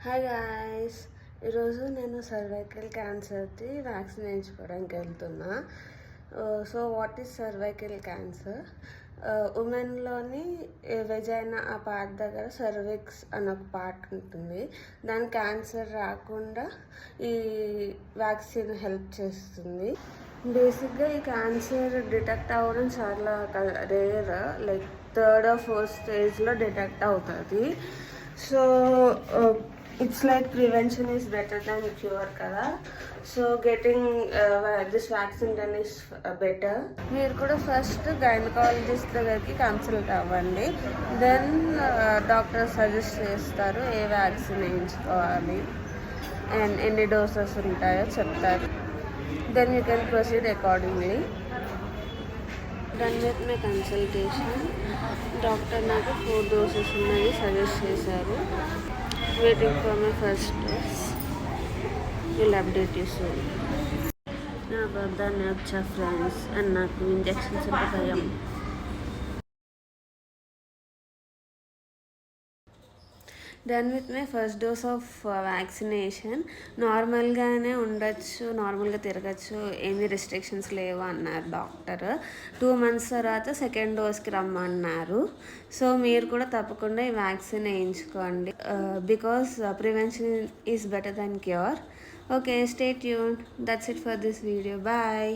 Hi guys, ఈరోజు నేను cervical క్యాన్సర్ది vaccine వేయించుకోవడానికి వెళ్తున్నా. So what is cervical cancer? ఉమెన్లోని వెజైనా ఆ పార్ట్ దగ్గర సర్విక్స్ అని ఒక పార్ట్ ఉంటుంది. దాని క్యాన్సర్ రాకుండా ఈ వ్యాక్సిన్ హెల్ప్ చేస్తుంది. బేసిక్గా ఈ క్యాన్సర్ డిటెక్ట్ అవ్వడం చాలా rare, like 3rd or 4th స్టేజ్లో డిటెక్ట్ అవుతుంది. So it's like prevention is better than cure కదా. So getting this vaccine done is better. మీరు కూడా ఫస్ట్ గైనకాలజిస్ట్ దగ్గరికి కన్సల్ట్ అవ్వండి. దెన్ డాక్టర్ సజెస్ట్ చేస్తారు ఏ వ్యాక్సిన్ వేయించుకోవాలి అండ్ ఎన్ని డోసెస్ ఉంటాయో చెప్తారు. Then you can proceed accordingly. Done with my consultation. Doctor నాకు 4 doses ఉన్నాయి సజెస్ట్ చేశారు. Waiting for my first dose. Will update you soon. నాకు వద్దాన్ని వచ్చా ఫ్రెండ్స్, అండ్ నాకు ఇంజెక్షన్స్ అంటే భయం. Done with my first dose of vaccination. నార్మల్గానే ఉండొచ్చు, నార్మల్గా తిరగచ్చు, ఏమీ రెస్ట్రిక్షన్స్ లేవు అన్నారు డాక్టర్. 2 months తర్వాత సెకండ్ డోస్కి రమ్మన్నారు. సో మీరు కూడా తప్పకుండా ఈ వ్యాక్సిన్ వేయించుకోండి, because prevention is better than cure. Okay, stay tuned. That's it for this video. Bye.